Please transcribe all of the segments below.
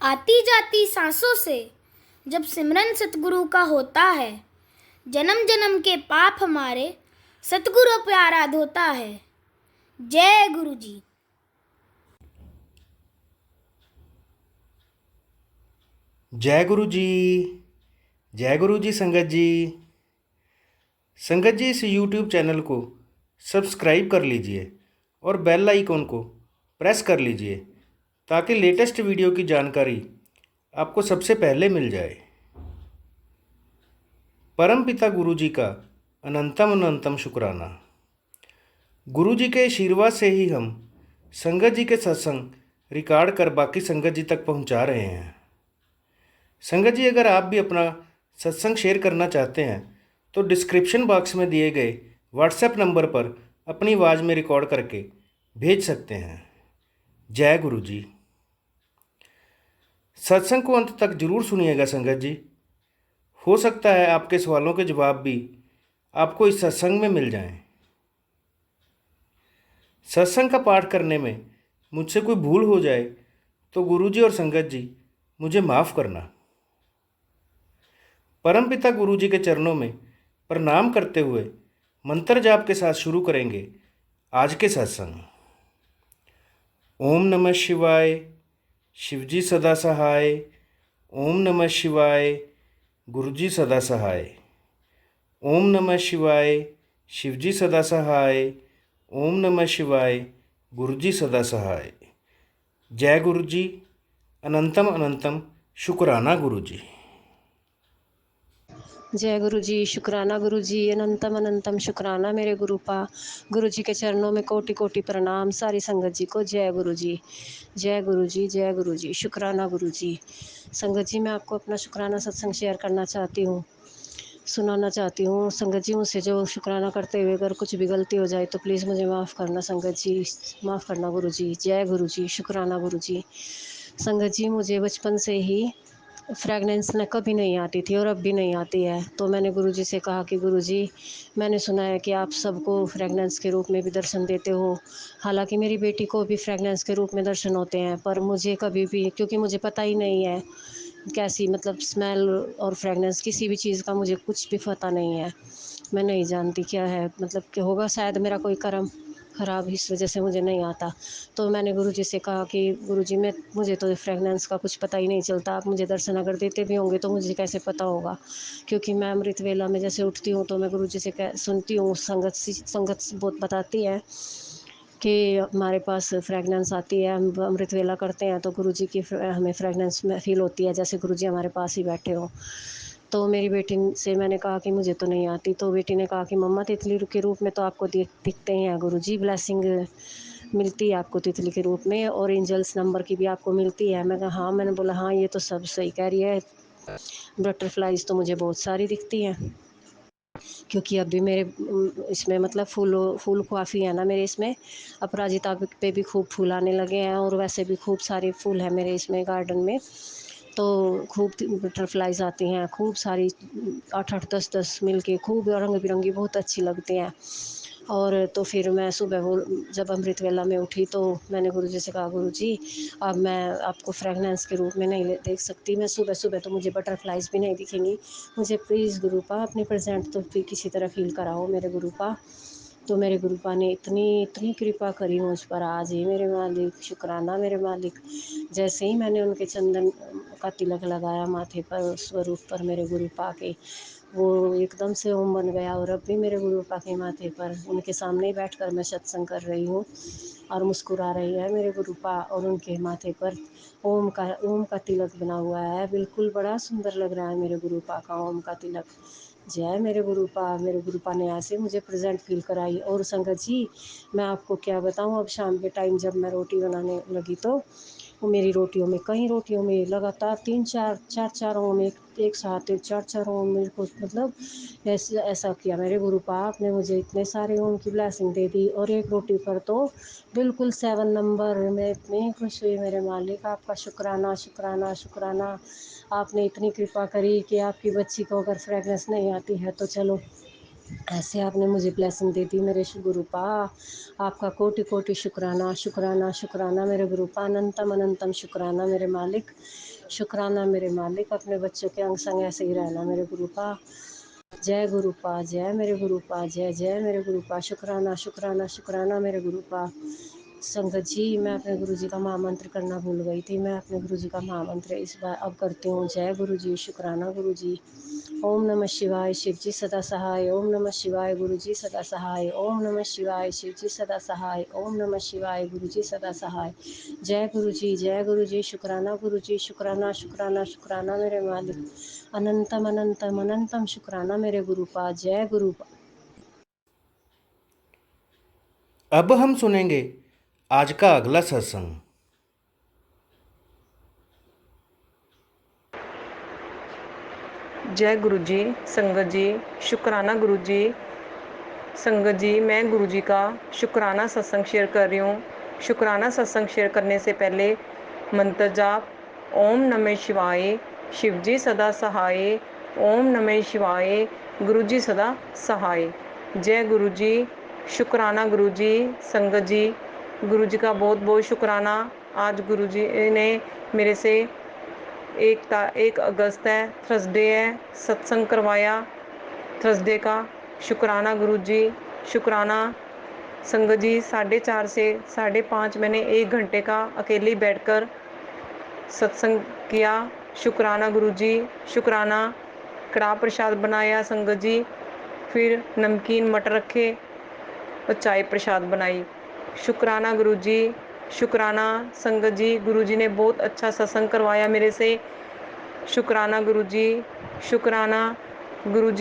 आती जाती सांसों से जब सिमरन सतगुरु का होता है, जन्म जन्म के पाप हमारे सतगुरु प्यारा धोता है। जय गुरु जी। जय गुरु जी। जय गुरु जी। संगत जी इस YouTube चैनल को सब्सक्राइब कर लीजिए और बेल आइकॉन को प्रेस कर लीजिए ताकि लेटेस्ट वीडियो की जानकारी आपको सबसे पहले मिल जाए। परम पिता गुरु जी का अनंतम अनंतम शुक्राना। गुरु जी के आशीर्वाद से ही हम संगत जी के सत्संग रिकॉर्ड कर बाकी संगत जी तक पहुंचा रहे हैं। संगत जी, अगर आप भी अपना सत्संग शेयर करना चाहते हैं तो डिस्क्रिप्शन बॉक्स में दिए गए व्हाट्सएप नंबर पर अपनी आवाज़ में रिकॉर्ड करके भेज सकते हैं। जय गुरु जी। सत्संग को अंत तक जरूर सुनिएगा संगत जी। हो सकता है आपके सवालों के जवाब भी आपको इस सत्संग में मिल जाएं। सत्संग का पाठ करने में मुझसे कोई भूल हो जाए तो गुरु जी और संगत जी मुझे माफ़ करना। परमपिता गुरु जी के चरणों में प्रणाम करते हुए मंत्र जाप के साथ शुरू करेंगे आज के सत्संग। ओम नमः शिवाय। शिवजी सदा सहाय। ओम नमः शिवाय। गुरुजी सदा सहाय। ओम नमः शिवाय। शिवजी सदा सहाय। ओम नमः शिवाय। गुरुजी सदा सहाय। जय गुरु जी। अनंतम अनंतम शुक्राना गुरु जी। जय गुरु जी। शुक्राना गुरु जी। अनंतम अनंतम शुक्राना मेरे गुरु जी के चरणों में कोटि कोटि प्रणाम सारी संगत जी को। जय गुरु जी। जय गुरु जी। जय गुरु जी। शुक्राना गुरु जी। संगत जी, मैं आपको अपना शुक्राना सत्संग शेयर करना चाहती हूँ, सुनाना चाहती हूँ। संगत जी, मुझसे जो शुक्राना करते हुए अगर कुछ भी गलती हो जाए तो प्लीज़ मुझे माफ़ करना संगत जी, माफ़ करना गुरु जी। जय गुरु जी। शुक्राना गुरु जी। संगत जी, मुझे बचपन से ही फ्रेगनेंस न कभी नहीं आती थी और अब भी नहीं आती है। तो मैंने गुरुजी से कहा कि गुरुजी, मैंने सुना है कि आप सबको फ्रेगनेंस के रूप में भी दर्शन देते हो। हालांकि मेरी बेटी को भी फ्रेगनेंस के रूप में दर्शन होते हैं, पर मुझे कभी भी, क्योंकि मुझे पता ही नहीं है कैसी, मतलब स्मेल और फ्रेगनेंस किसी भी चीज़ का मुझे कुछ भी पता नहीं है। मैं नहीं जानती क्या है, मतलब क्या होगा, शायद मेरा कोई कर्म ख़राब इस वजह से मुझे नहीं आता। तो मैंने गुरुजी से कहा कि गुरुजी, मुझे तो फ्रेगनेंस का कुछ पता ही नहीं चलता, आप मुझे दर्शन अगर देते भी होंगे तो मुझे कैसे पता होगा, क्योंकि मैं अमृत वेला में जैसे उठती हूँ तो मैं गुरुजी से सुनती हूँ, संगत बहुत बताती है कि हमारे पास फ्रेगनेंस आती है, हम अमृत वेला करते हैं तो गुरुजी की हमें फ्रेगनेंस फील होती है जैसे गुरुजी हमारे पास ही बैठे हो। तो मेरी बेटी से मैंने कहा कि मुझे तो नहीं आती। तो बेटी ने कहा कि मम्मा, तितली के रूप में तो आपको दिखते हैं गुरुजी, ब्लेसिंग मिलती है आपको तितली के रूप में, और एंजल्स नंबर की भी आपको मिलती है। मैं कहा हाँ, मैंने बोला हाँ, ये तो सब सही कह रही है। बटरफ्लाइज तो मुझे बहुत सारी दिखती हैं, क्योंकि अभी मेरे इसमें मतलब फूल काफ़ी है ना मेरे इसमें। अपराजिता पे भी खूब फूल आने लगे हैं, और वैसे भी खूब सारे फूल हैं मेरे इसमें गार्डन में। तो खूब बटरफ्लाइज आती हैं, खूब सारी 8-8 10-10 मिल के खूब रंग बिरंगी, बहुत अच्छी लगती हैं। और तो फिर मैं सुबह वो जब अमृत वेला में उठी तो मैंने गुरुजी से कहा, गुरुजी अब मैं आपको फ्रेगनेंस के रूप में नहीं देख सकती, मैं सुबह सुबह तो मुझे बटरफ्लाइज भी नहीं दिखेंगी, मुझे प्लीज़ गुरुपा अपने प्रेजेंट तो फिर किसी तरह फील कराओ मेरे गुरुपा। तो मेरे गुरुपा ने इतनी इतनी कृपा करी मुझ पर, आज ही मेरे मालिक, शुक्राना मेरे मालिक। जैसे ही मैंने उनके चंदन का तिलक लगाया माथे पर, स्वरूप पर मेरे गुरुपा के, वो एकदम से ओम बन गया। और अब भी मेरे गुरुपा के माथे पर, उनके सामने ही बैठकर मैं सत्संग कर रही हूँ और मुस्कुरा रही है मेरे गुरुपा, और उनके माथे पर ओम का तिलक बना हुआ है। बिल्कुल बड़ा सुंदर लग रहा है मेरे गुरुपा का ओम का तिलक। जय मेरे गुरुपा। मेरे गुरुपा ने ऐसे मुझे प्रेजेंट फील कराई। और संगत जी, मैं आपको क्या बताऊं, अब शाम के टाइम जब मैं रोटी बनाने लगी तो वो मेरी रोटियों में, कई रोटियों में लगातार 3-4 ओम एक साथ, 4-4 ओम मेरे को, मतलब ऐसा किया मेरे गुरुपा, आपने मुझे इतने सारे ओम की ब्लेसिंग दे दी। और एक रोटी पर तो बिल्कुल 7 नंबर। मैं इतनी खुश हुई मेरे मालिक, आपका शुक्राना शुक्राना शुक्राना। आपने इतनी कृपा करी कि आपकी बच्ची को अगर फ्रेगनेंस नहीं आती है तो चलो, ऐसे आपने मुझे ब्लेसिंग दे दी मेरे गुरुपा। आपका कोटि कोटि शुक्राना शुक्राना शुक्राना मेरे गुरुपा। अनंतम अनंतम शुक्राना मेरे मालिक। शुक्राना मेरे मालिक, अपने बच्चों के अंग संग ऐसे ही रहना मेरे गुरुपा। जय गुरुपा, जय मेरे गुरुपा, जय जय मेरे गुरुपा। शुक्राना शुक्राना शुक्राना मेरे गुरुपा। संगत जी, मैं अपने गुरु जी का महामंत्र करना भूल गई थी। मैं अपने गुरु जी का महामंत्र इस बार अब करती हूँ। जय गुरु जी, शुक्राना गुरु जी। ओम नमः शिवाय, शिव जी सदा सहाय। ओम नमः शिवाय, गुरु जी सदा सहाय। ओम नमः शिवाय, शिव जी सदा सहाय। ओम नमः शिवाय, गुरु जी सदा सहाय। जय गुरु जी, जय गुरु जी, शुक्राना गुरु जी। शुक्राना शुक्राना शुक्राना मेरे मालिक। अनंतम अनंतम अनंतम शुक्राना मेरे गुरुपा। जय गुरुपा। अब हम सुनेंगे आज का अगला सत्संग। जय गुरु जी, संगत जी, शुक्राना गुरु जी। संगत जी, मैं गुरु जी का शुक्राना सत्संग शेयर कर रही हूँ। शुक्राना सत्संग शेयर करने से पहले मंत्र जाप ओम नमः शिवाय, शिव जी सदा सहाय। ओम नमः शिवाय, गुरु जी सदा सहाय। जय गुरु जी, शुक्राना गुरु जी। संगत जी, गुरु जी का बहुत बहुत शुक्राना। आज गुरु जी ने मेरे से 1 अगस्त है, थर्सडे है, सत्संग करवाया थर्सडे का। शुक्राना गुरु जी, शुक्राना। संगत जी, 4:30 से 5:30 मैंने 1 घंटे का अकेले बैठकर सत्संग किया। शुक्राना गुरु जी, शुक्राना। कड़ाह प्रसाद बनाया संगत जी, फिर नमकीन मटर रखे और चाय प्रसाद बनाई। शुक्राना गुरु जी, शुक्राना। संगत जी, गुरु जी ने बहुत अच्छा सत्संग करवाया मेरे से। शुक्राना गुरु जी, शुक्राना। गुरु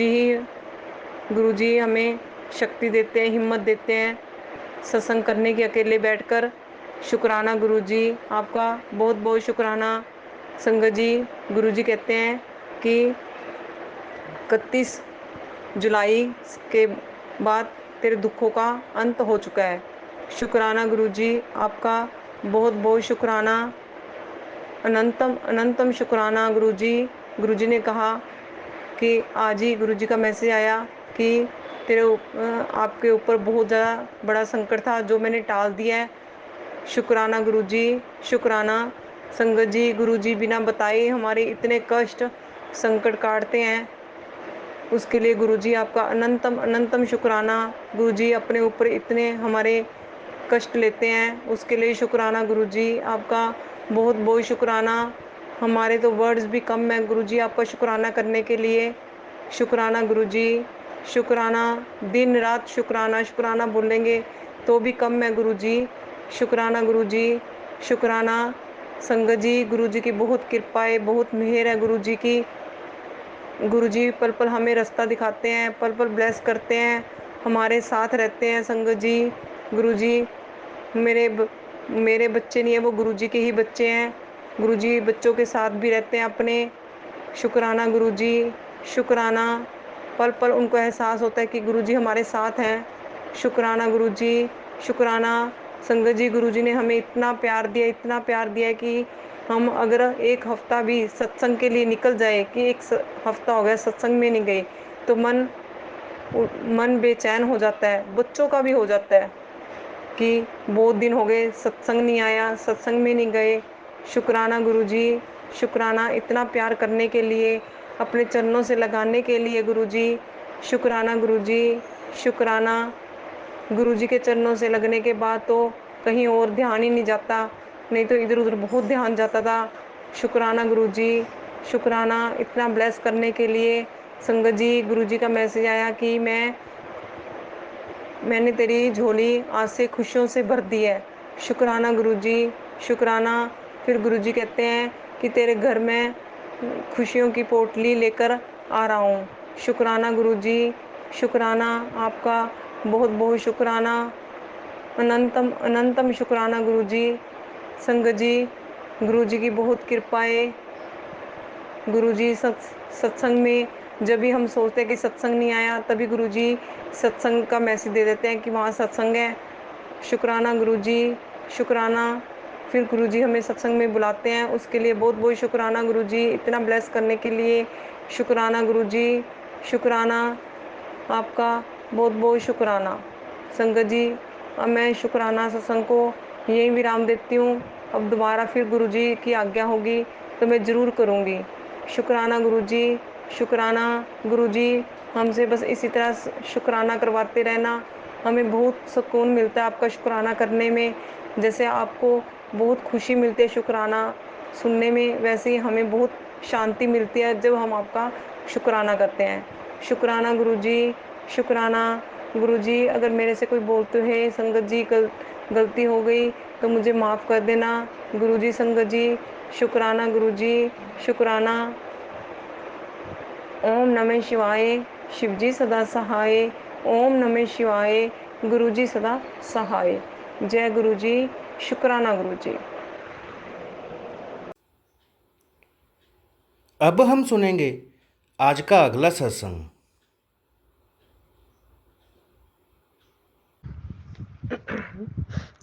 जी हमें शक्ति देते हैं, हिम्मत देते हैं सत्संग करने की अकेले बैठकर। शुक्राना गुरु जी, आपका बहुत बहुत शुक्राना। संगत जी, गुरु जी कहते हैं कि 31 जुलाई के बाद तेरे दुखों का अंत हो चुका है। शुक्राना गुरु जी, आपका बहुत बहुत शुक्राना। अनंतम अनंतम शुक्राना गुरु जी। गुरु जी ने कहा कि आज ही गुरु जी का मैसेज आया कि आपके ऊपर बहुत ज़्यादा बड़ा संकट था जो मैंने टाल दिया है। शुक्राना गुरु जी, शुक्राना। संगत जी, गुरु जी बिना बताए हमारे इतने कष्ट संकट काटते हैं, उसके लिए गुरु जी आपका अनंतम अनंतम शुक्राना। गुरु जी अपने ऊपर इतने हमारे कष्ट लेते हैं, उसके लिए शुक्राना गुरु जी, आपका बहुत बहुत शुक्राना। हमारे तो वर्ड्स भी कम है गुरु जी आपका शुक्राना करने के लिए। शुक्राना गुरु जी, शुक्राना। दिन रात शुक्राना शुक्राना बोलेंगे तो भी कम है गुरु जी। शुक्राना गुरु जी, शुक्राना। संगत जी, गुरु जी की बहुत कृपा है, बहुत मेहर है गुरु जी की। गुरु जी पल पल हमें रास्ता दिखाते हैं, पल पल ब्लेस करते हैं, हमारे साथ रहते हैं। संगत जी, गुरु जी मेरे बच्चे नहीं है, वो गुरु जी के ही बच्चे हैं। गुरु जी बच्चों के साथ भी रहते हैं अपने। शुक्राना गुरु जी, शुक्राना। पल पल उनको एहसास होता है कि गुरु जी हमारे साथ हैं। शुक्राना गुरु जी, शुक्राना। संगत जी, गुरु जी ने हमें इतना प्यार दिया, इतना प्यार दिया है कि हम अगर एक हफ्ता भी सत्संग के लिए निकल जाए कि एक हफ्ता हो गया सत्संग में नहीं गए तो मन बेचैन हो जाता है, बच्चों का भी हो जाता है कि बहुत दिन हो गए सत्संग नहीं आया, सत्संग में नहीं गए। शुक्राना गुरु जी, शुक्राना। इतना प्यार करने के लिए, अपने चरणों से लगाने के लिए गुरु जी। शुक्राना गुरु जी, शुक्राना। गुरु जी के चरणों से लगने के बाद तो कहीं और ध्यान ही नहीं जाता, नहीं तो इधर उधर बहुत ध्यान जाता था। शुक्राना गुरु जी, शुक्राना। इतना ब्लेस करने के लिए। संगत जी, गुरु जी का मैसेज आया कि मैंने तेरी झोली आज से खुशियों से भर दी है। शुक्राना गुरु जी, शुक्राना। फिर गुरु जी कहते हैं कि तेरे घर में खुशियों की पोटली लेकर आ रहा हूँ। शुक्राना गुरु जी, शुक्राना। आपका बहुत बहुत शुक्राना। अनंतम अनंतम शुक्राना गुरु जी। संगत जी, गुरु जी की बहुत कृपा है। गुरु जी सत्संग में जब भी हम सोचते हैं कि सत्संग नहीं आया तभी गुरु जी सत्संग का मैसेज दे देते हैं कि वहाँ सत्संग है। शुक्राना गुरु जी, शुक्राना। फिर गुरु जी हमें सत्संग में बुलाते हैं, उसके लिए बहुत बहुत शुक्राना गुरु जी, इतना ब्लेस करने के लिए। शुक्राना गुरु जी, शुक्राना। आपका बहुत बहुत शुक्राना। संगत जी, अब मैं शुक्राना सत्संग को यहीं विराम देती हूँ। अब दोबारा फिर गुरु जी की आज्ञा होगी तो मैं ज़रूर करूँगी। शुक्राना गुरुजी, शुक्राना गुरुजी। हमसे बस इसी तरह शुक्राना करवाते रहना। हमें बहुत सुकून मिलता है आपका शुक्राना करने में। जैसे आपको बहुत खुशी मिलती है शुक्राना सुनने में, वैसे ही हमें बहुत शांति मिलती है जब हम आपका शुक्राना करते हैं। शुक्राना गुरुजी, शुक्राना गुरुजी। अगर मेरे से कोई बोलते हुए संगत जी गलती हो गई तो मुझे माफ़ कर देना गुरुजी। संगत जी शुक्राना गुरुजी, शुक्राना। ओम नमः शिवाय, शिवजी सदा सहाय। ओम नमः शिवाय, गुरुजी सदा सहाय। जय गुरुजी, शुक्राना गुरुजी। अब हम सुनेंगे आज का अगला सत्संग।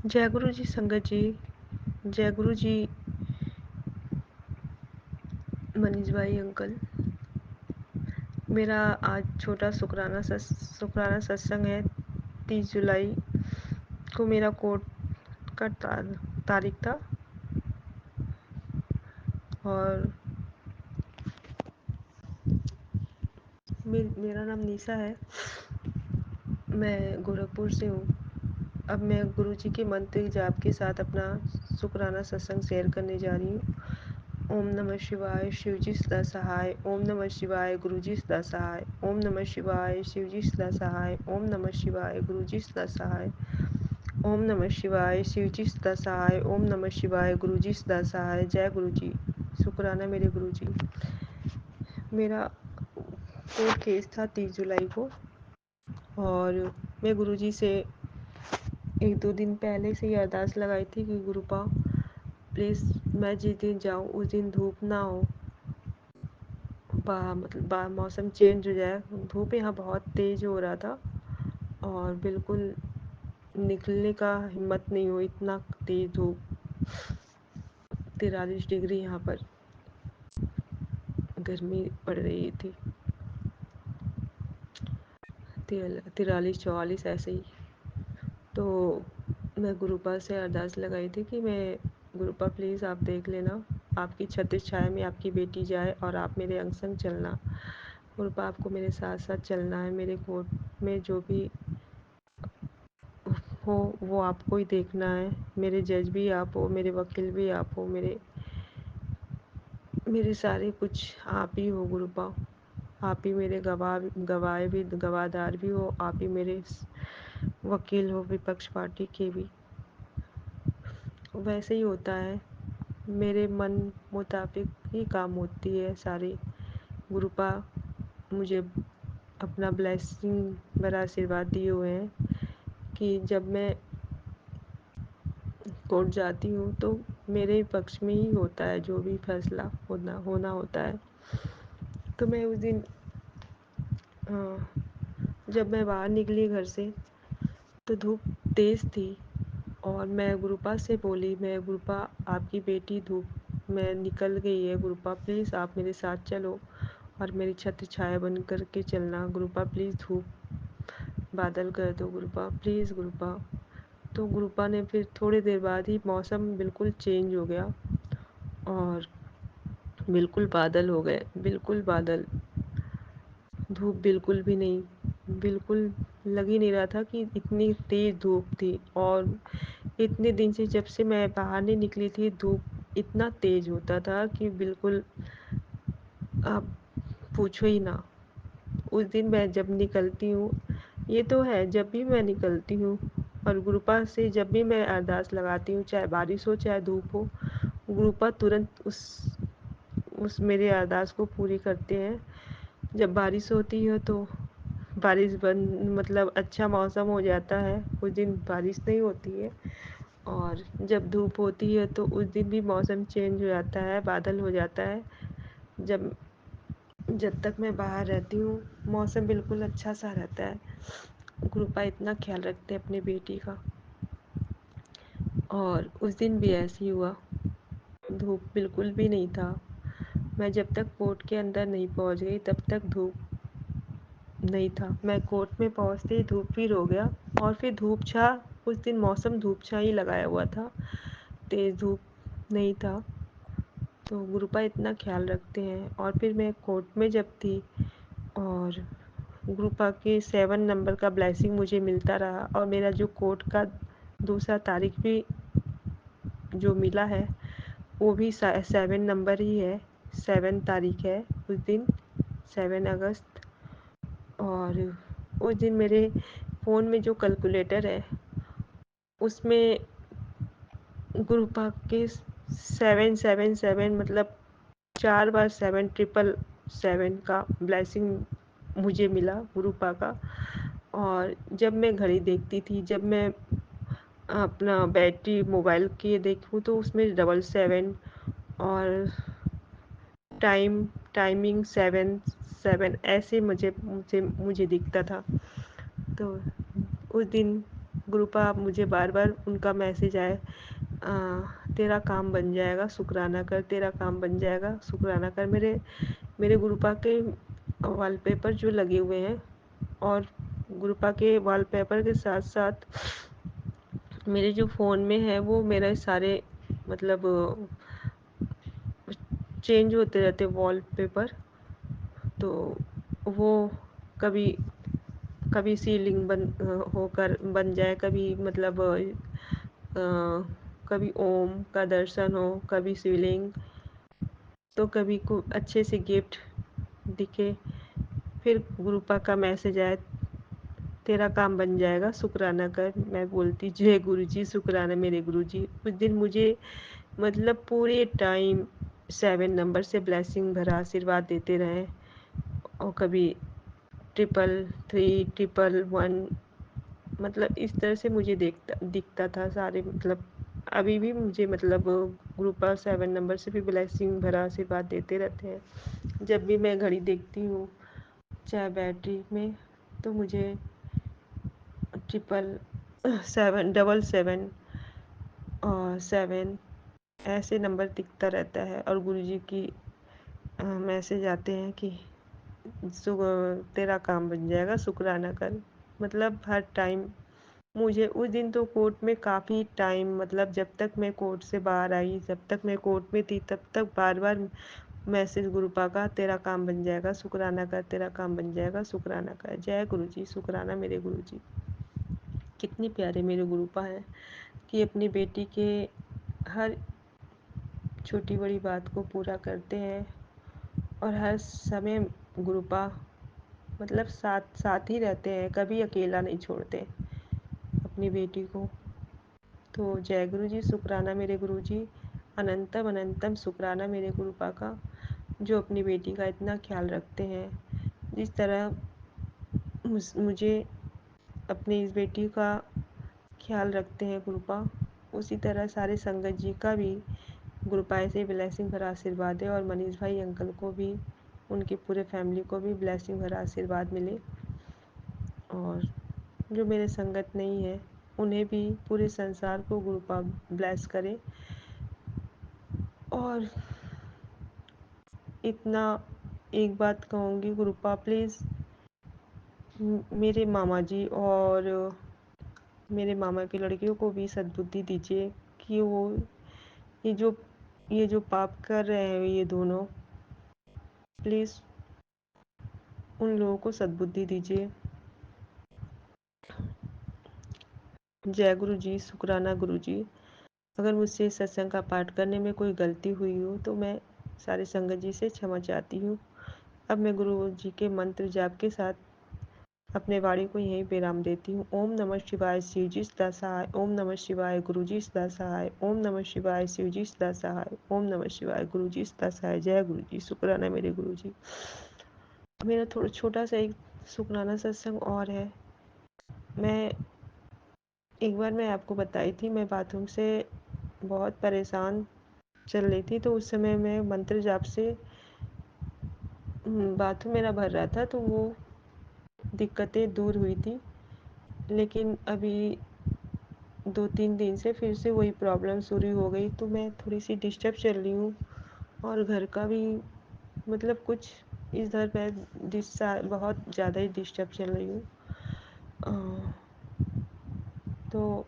जय गुरु जी संगत जी, जय गुरु जी मनीष भाई अंकल। मेरा आज छोटा शुक्राना सत्संग है। 30 जुलाई को मेरा कोर्ट का तारीख था और मेरा नाम निशा है। मैं गोरखपुर से हूँ। अब मैं गुरु जी के मंत्र जाप के साथ अपना शुक्राना सत्संग शेयर करने जा रही हूँ। ओम नमः शिवाय, शिवजी सदा सहाय। ओम नमः शिवाय, गुरुजी सदा सहाय। ओम नमः शिवाय, शिवजी सदा सहाय। ओम नमः शिवाय, गुरुजी सदा सहाय। ओम नमः शिवाय, शिवजी सदा सहाय। ओम नमः शिवाय, गुरुजी सदा सहाय। जय गुरु जी, शुक्राना मेरे गुरु जी। मेरा कोर्ट केस था 30 जुलाई को और मैं गुरु जी से 1-2 दिन पहले से ही अरदास लगाई थी कि गुरुपा प्लीज़ मैं जिस दिन जाऊँ उस दिन धूप ना हो, मौसम चेंज हो जाए। धूप यहाँ बहुत तेज़ हो रहा था और बिल्कुल निकलने का हिम्मत नहीं हुई, इतना तेज़ धूप। 43 डिग्री यहाँ पर गर्मी पड़ रही थी, 43-44 ऐसे ही। तो मैं गुरुपा से अरदास लगाई थी कि मैं गुरुपा प्लीज़ आप देख लेना, आपकी छत्र छाया में आपकी बेटी जाए और आप मेरे अंग संग चलना। गुरुपा आपको मेरे साथ साथ चलना है। मेरे कोर्ट में जो भी हो वो आपको ही देखना है। मेरे जज भी आप हो, मेरे वकील भी आप हो, मेरे सारे कुछ आप ही हो गुरुपा। आप ही मेरे गवाहदार भी हो, आप ही मेरे वकील हो विपक्ष पार्टी के भी। वैसे ही होता है, मेरे मन मुताबिक ही काम होती है सारी। गुरुपा मुझे अपना ब्लेसिंग भरा आशीर्वाद दिए हुए हैं कि जब मैं कोर्ट जाती हूँ तो मेरे पक्ष में ही होता है, जो भी फैसला होना होता है। तो मैं उस दिन जब मैं बाहर निकली घर से तो धूप तेज़ थी और मैं गुरुपा से बोली, मैं गुरुपा आपकी बेटी धूप में निकल गई है, गुरुपा प्लीज़ आप मेरे साथ चलो और मेरी छत्र छाया बन कर के चलना। गुरुपा प्लीज़ धूप बादल कर दो गुरुपा, प्लीज़ गुरुपा। तो गुरुपा ने फिर थोड़ी देर बाद ही मौसम बिल्कुल चेंज हो गया और बिल्कुल बादल हो गए, बिल्कुल बादल, धूप बिल्कुल भी नहीं, बिल्कुल लग ही नहीं रहा था कि इतनी तेज़ धूप थी। और इतने दिन से जब से मैं बाहर नहीं निकली थी, धूप इतना तेज़ होता था कि बिल्कुल आप पूछो ही ना। उस दिन मैं जब निकलती हूँ, ये तो है जब भी मैं निकलती हूँ और गुरुपा से जब भी मैं अरदास लगाती हूँ, चाहे बारिश हो चाहे धूप हो, गुरुपा तुरंत उस मेरे अरदास को पूरी करते हैं। जब बारिश होती है तो बारिश बंद, मतलब अच्छा मौसम हो जाता है, उस दिन बारिश नहीं होती है। और जब धूप होती है तो उस दिन भी मौसम चेंज हो जाता है, बादल हो जाता है। जब तक मैं बाहर रहती हूँ मौसम बिल्कुल अच्छा सा रहता है। गुरुपा इतना ख्याल रखते हैं अपनी बेटी का। और उस दिन भी ऐसे ही हुआ, धूप बिल्कुल भी नहीं था। मैं जब तक कोर्ट के अंदर नहीं पहुँच गई तब तक धूप नहीं था। मैं कोर्ट में पहुँचते ही धूप फिर हो गया और फिर धूप छा। उस दिन मौसम धूप छा ही लगाया हुआ था, तेज़ धूप नहीं था। तो गुरुपा इतना ख्याल रखते हैं। और फिर मैं कोर्ट में जब थी और गुरुपा के 7 नंबर का ब्लेसिंग मुझे मिलता रहा और मेरा जो कोर्ट का दूसरा तारीख भी जो मिला है वो भी 7 नंबर ही है। 7 तारीख है उस दिन, 7 अगस्त। और उस दिन मेरे फ़ोन में जो कैलकुलेटर है उसमें गुरुपा के 777 मतलब 4 बार 7 का ब्लेसिंग मुझे मिला गुरुपा का। और जब मैं घड़ी देखती थी, जब मैं अपना बैटरी मोबाइल की देखूँ तो उसमें 777 और टाइमिंग 7 ऐसे मुझे दिखता था। तो उस दिन गुरुपा मुझे बार बार उनका मैसेज आया, तेरा काम बन जाएगा, शुक्राना कर, तेरा काम बन जाएगा, शुक्राना कर। मेरे गुरुपा के वॉलपेपर जो लगे हुए हैं और गुरुपा के वॉलपेपर के साथ साथ मेरे जो फ़ोन में है वो मेरे सारे मतलब चेंज होते रहते वॉलपेपर। तो वो कभी कभी सीलिंग होकर बन जाए, कभी मतलब कभी ओम का दर्शन हो, कभी शिवलिंग, तो कभी को अच्छे से गिफ्ट दिखे। फिर गुरुपा का मैसेज आया, तेरा काम बन जाएगा, शुक्राना कर। मैं बोलती जय गुरुजी, शुक्राना मेरे गुरुजी। उस दिन मुझे मतलब पूरे टाइम 7 नंबर से ब्लेसिंग भरा आशीर्वाद देते रहे। और कभी 333 111 मतलब इस तरह से मुझे दिखता था सारे मतलब अभी भी मुझे मतलब गुरुपा 7 नंबर से भी ब्लेसिंग भरा आशीर्वाद देते रहते हैं। जब भी मैं घड़ी देखती हूँ चाहे बैटरी में, तो मुझे 777 और 7 ऐसे नंबर दिखता रहता है। और गुरुजी की मैसेज आते हैं कि तेरा काम बन जाएगा, शुक्राना कर। मतलब हर टाइम मुझे उस दिन तो कोर्ट में काफ़ी टाइम मतलब जब तक मैं कोर्ट से बाहर आई, जब तक मैं कोर्ट में थी, तब तक बार बार मैसेज गुरुपा का, तेरा काम बन जाएगा, शुक्राना कर, तेरा काम बन जाएगा, शुक्राना कर। जय गुरुजी, शुक्राना मेरे गुरुजी। कितने प्यारे मेरे गुरुपा हैं कि अपनी बेटी के हर छोटी बड़ी बात को पूरा करते हैं। और हर समय गुरुपा मतलब साथ साथ ही रहते हैं, कभी अकेला नहीं छोड़ते अपनी बेटी को। तो जय गुरुजी, शुक्राना मेरे गुरुजी, अनंतम अनंतम शुक्राना मेरे गुरुपा का, जो अपनी बेटी का इतना ख्याल रखते हैं। जिस तरह मुझे अपनी इस बेटी का ख्याल रखते हैं गुरुपा, उसी तरह सारे संगत जी का भी गुरुपा ऐसे ब्लेसिंग भरा आशीर्वाद है। और मनीष भाई अंकल को भी, उनकी पूरे फैमिली को भी ब्लेसिंग भरा आशीर्वाद मिले। और जो मेरे संगत नहीं है उन्हें भी, पूरे संसार को गुरुपा ब्लेस करे। और इतना एक बात कहूँगी, गुरुपा प्लीज़ मेरे मामा जी और मेरे मामा की लड़कियों को भी सद्बुद्धि दीजिए कि वो ये जो ये जो पाप कर रहे हैं ये दोनों, प्लीज़ उन लोगों को सद्बुद्धि दीजिए। जय गुरु जी, शुक्राना गुरु जी। अगर मुझसे सत्संग का पाठ करने में कोई गलती हुई हो तो मैं सारे संगत जी से क्षमा चाहती हूँ। अब मैं गुरु जी के मंत्र जाप के साथ अपने वाणी को यहीं विराम देती हूँ। ओम नमः शिवाय, शिव जी सदा सहाय। ओम नमः शिवाय, गुरु जी सदा सहाय। ओम नमः शिवाय, शिव जी सदा सहाय। ओम नमः शिवाय, गुरु जी सदा सहाय। जय गुरु जी, शुक्राना मेरे गुरु जी। मेरा थोड़ा छोटा सा एक शुक्राना सत्संग और है। एक बार मैं आपको बताई थी, मैं बाथरूम से बहुत परेशान चल रही थी, तो उस समय मैं मंत्र जाप से बाथरूम मेरा भर रहा था, तो वो दिक्कतें दूर हुई थी। लेकिन अभी 2-3 दिन से फिर से वही प्रॉब्लम शुरू हो गई, तो मैं थोड़ी सी डिस्टर्ब चल रही हूँ। और घर का भी मतलब कुछ इधर मैं बहुत ज़्यादा ही डिस्टर्ब चल रही हूँ। तो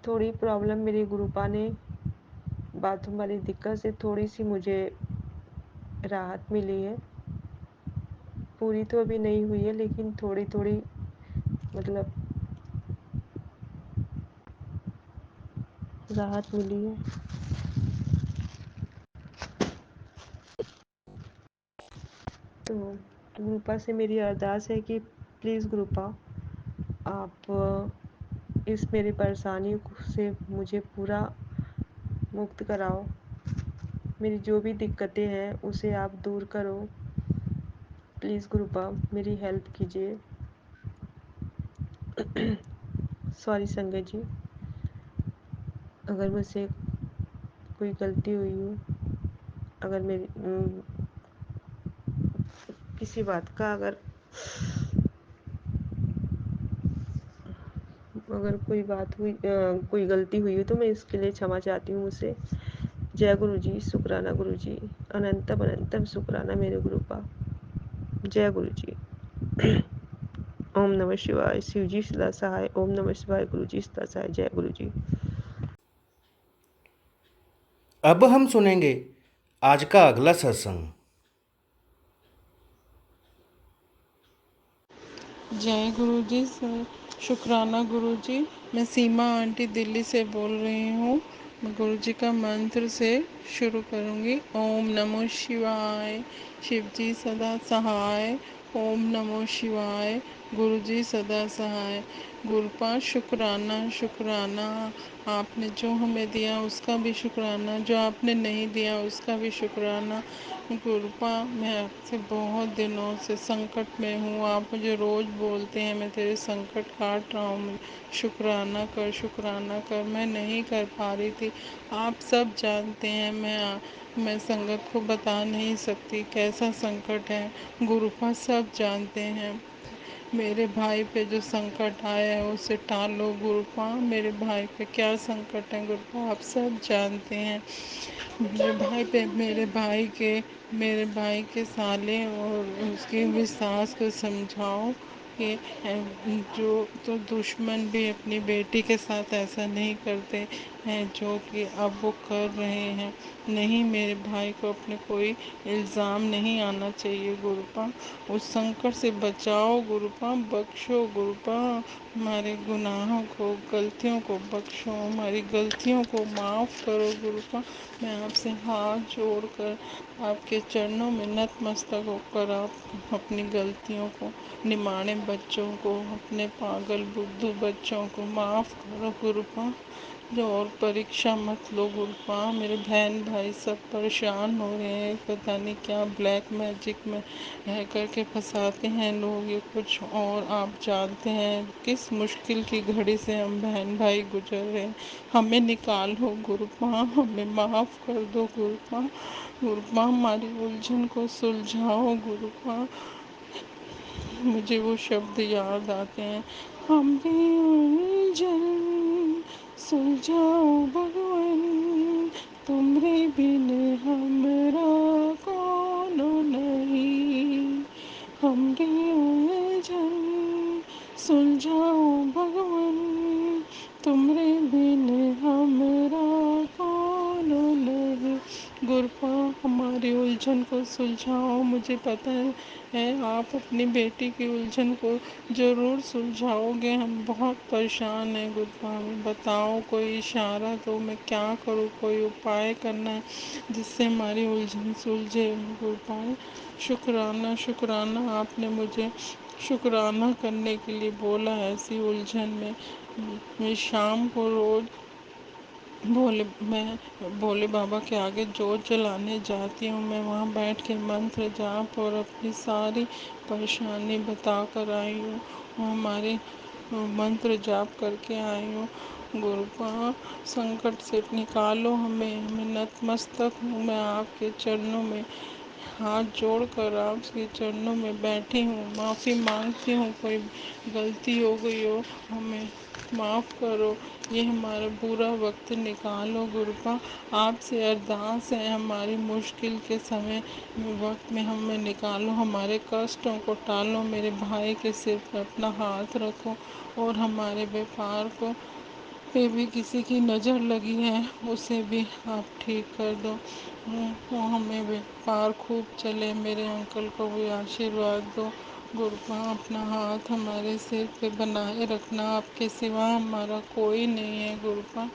थोड़ी प्रॉब्लम मेरे गुरुपा ने बाथरूम वाली दिक्कत से थोड़ी सी मुझे राहत मिली है। पूरी तो अभी नहीं हुई है, लेकिन थोड़ी थोड़ी मतलब राहत मिली है। तो गुरुपा से मेरी अरदास है कि प्लीज़ गुरुपा, आप इस मेरी परेशानी से मुझे पूरा मुक्त कराओ। मेरी जो भी दिक्कतें हैं उसे आप दूर करो। प्लीज़ गुरुपा मेरी हेल्प कीजिए। सॉरी संगत जी, अगर मुझसे कोई गलती हुई हो, अगर मेरी किसी बात का अगर कोई बात हुई, कोई गलती हुई हो तो मैं इसके लिए क्षमा चाहती हूँ मुझसे। जय गुरु जी, शुक्राना गुरु जी, अनंतम अनंतम शुक्राना मेरे गुरुपा। जय गुरु जी। ओम नमः शिवाय। शिव जी सदा सहाय। ओम नमः शिवाय। गुरु जी सदा सहाय। जय गुरु जी। अब हम सुनेंगे आज का अगला सत्संग। जय गुरु जी सर। शुक्राना गुरु जी। मैं सीमा आंटी दिल्ली से बोल रही हूँ। मैं गुरु जी का मंत्र से शुरू करूँगी। ओम नमो शिवाय। शिव जी सदा सहाय। ओम नमो शिवाय। गुरु जी सदा सहाय। गुरुपा शुक्राना शुक्राना। आपने जो हमें दिया उसका भी शुक्राना, जो आपने नहीं दिया उसका भी शुक्राना। गुरुपा मैं आपसे बहुत दिनों से संकट में हूँ। आप मुझे रोज़ बोलते हैं मैं तेरे संकट काट रहा हूँ, शुक्राना कर शुक्राना कर। मैं नहीं कर पा रही थी। आप सब जानते हैं, मैं संगत को बता नहीं सकती कैसा संकट है। गुरुपा सब जानते हैं। मेरे भाई पे जो संकट आया है उसे टालो गुरुपा। मेरे भाई पे क्या संकट है गुरुपा आप सब जानते हैं। मेरे भाई के साले और उसकी भी सास को समझाओ कि जो तो दुश्मन भी अपनी बेटी के साथ ऐसा नहीं करते हैं जो कि अब वो कर रहे हैं। नहीं, मेरे भाई को अपने कोई इल्ज़ाम नहीं आना चाहिए गुरुपा। उस संकट से बचाओ गुरुपा, बख्शो गुरुपा। हमारे गुनाहों को, गलतियों को बख्शो, हमारी गलतियों को माफ़ करो गुरुपा। मैं आपसे हाथ जोड़कर आपके चरणों में नतमस्तक होकर आप अपनी गलतियों को, निमाणे बच्चों को, अपने पागल बुद्धू बच्चों को माफ़ करो गुरुपा। जो और परीक्षा मत लो गुरुपा। मेरे बहन भाई सब परेशान हो रहे हैं, पता नहीं क्या ब्लैक मैजिक में रह करके फंसाते हैं लोग ये कुछ और। आप जानते हैं किस मुश्किल की घड़ी से हम बहन भाई गुजर रहे हैं। हमें निकालो गुरुपा, हमें माफ़ कर दो गुरुपा। गुरुपा हमारी उलझन को सुलझाओ गुरुपा। मुझे वो शब्द याद आते हैं, हमें उलझन सुलझाओ भगवन, तुमरे बिन हमरा कोनो नहीं। हमरी उलझन सुलझाओ भगवन, तुमरे बिन हमरा कोनो नहीं। गुरुपा हमारी उलझन को सुलझाओ। मुझे पता है आप अपनी बेटी की उलझन को ज़रूर सुलझाओगे। हम बहुत परेशान हैं गुरुपा, हमें बताओ कोई इशारा दो, मैं क्या करूँ, कोई उपाय करना है जिससे हमारी उलझन सुलझे गुरुपा। शुक्राना शुक्राना आपने मुझे शुक्राना करने के लिए बोला है। ऐसी उलझन में मैं शाम को रोज़ भोले बाबा के आगे जोत जलाने जाती हूँ। मैं वहाँ बैठ के मंत्र जाप और अपनी सारी परेशानी बता कर आई हूँ। हमारे मंत्र जाप करके आई हूँ। गुरुपा संकट से निकालो हमें, मैं नतमस्तक हूँ। मैं आपके चरणों में हाथ जोड़कर आपके चरणों में बैठी हूँ, माफ़ी मांगती हूँ। कोई गलती हो गई हो हमें माफ़ करो। ये हमारा बुरा वक्त निकालो गुरुपा। आपसे अरदास है हमारी मुश्किल के समय वक्त में हमें निकालो, हमारे कष्टों को टालो। मेरे भाई के सिर पर अपना हाथ रखो और हमारे व्यापार को पे भी किसी की नज़र लगी है उसे भी आप ठीक कर दो। वो हमें व्यापार खूब चले, मेरे अंकल को भी आशीर्वाद दो। गुरुपा अपना हाथ हमारे सिर पे बनाए रखना, आपके सिवा हमारा कोई नहीं है गुरुपा।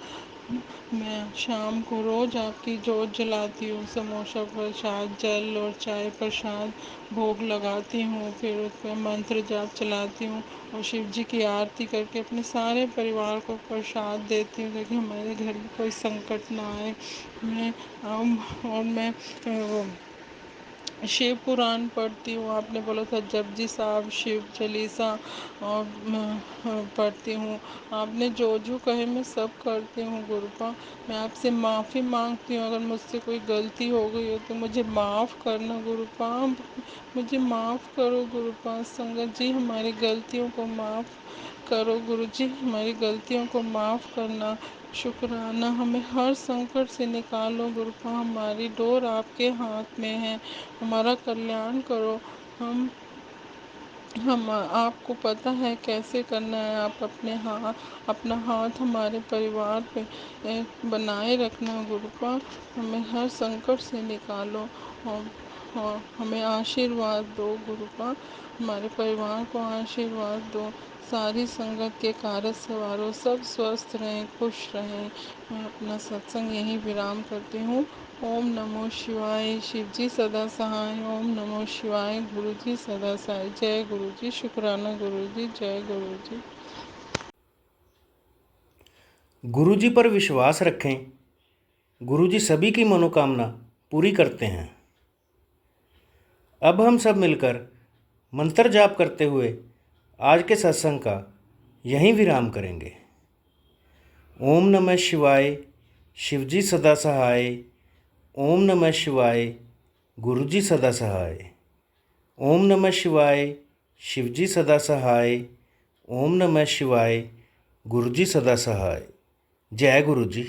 मैं शाम को रोज़ आपकी जोत जलाती हूँ, समोसा प्रसाद, जल और चाय प्रसाद भोग लगाती हूँ, फिर उस पर मंत्र जाप चलाती हूँ और शिव जी की आरती करके अपने सारे परिवार को प्रसाद देती हूँ ताकि हमारे घर में कोई संकट ना आए। और मैं वो शिव पुराण पढ़ती हूँ। आपने बोला था जपजी साहब शिव चालीसा और मैं पढ़ती हूँ। आपने जो जो कहे मैं सब करती हूँ गुरुपा। मैं आपसे माफ़ी मांगती हूँ, अगर मुझसे कोई गलती हो गई हो तो मुझे माफ़ करना गुरुपा। मुझे माफ़ करो गुरुपा। संगत जी हमारी गलतियों को माफ़ करो गुरु जी, हमारी गलतियों को माफ़ करना। शुक्राना, हमें हर संकट से निकालो गुरुपा। हमारी डोर आपके हाथ में है, हमारा कल्याण करो। हम आपको पता है कैसे करना है। आप अपना हाथ हमारे परिवार पे बनाए रखना गुरुपा। हमें हर संकट से निकालो और हमें आशीर्वाद दो गुरुपा। हमारे परिवार को आशीर्वाद दो। सारी संगत के कार्य सवारों सब स्वस्थ रहें, खुश रहें। मैं अपना सत्संग यहीं विराम करती हूँ। ओम नमो शिवाय। शिव जी सदा सहाय। ओम नमो शिवाय। गुरु जी सदा सहाय। जय गुरु जी। शुक्राना गुरु जी। जय गुरु जी। गुरु जी पर विश्वास रखें, गुरु जी सभी की मनोकामना पूरी करते हैं। अब हम सब मिलकर मंत्र जाप करते हुए आज के सत्संग का यहीं विराम करेंगे। ओम नमः शिवाय। शिवजी सदा सहाय। ओम नमः शिवाय। गुरुजी सदा सहाय। ओम नमः शिवाय। शिवजी सदा सहाय। ओम नमः शिवाय। गुरुजी सदा सहाय। जय गुरु जी।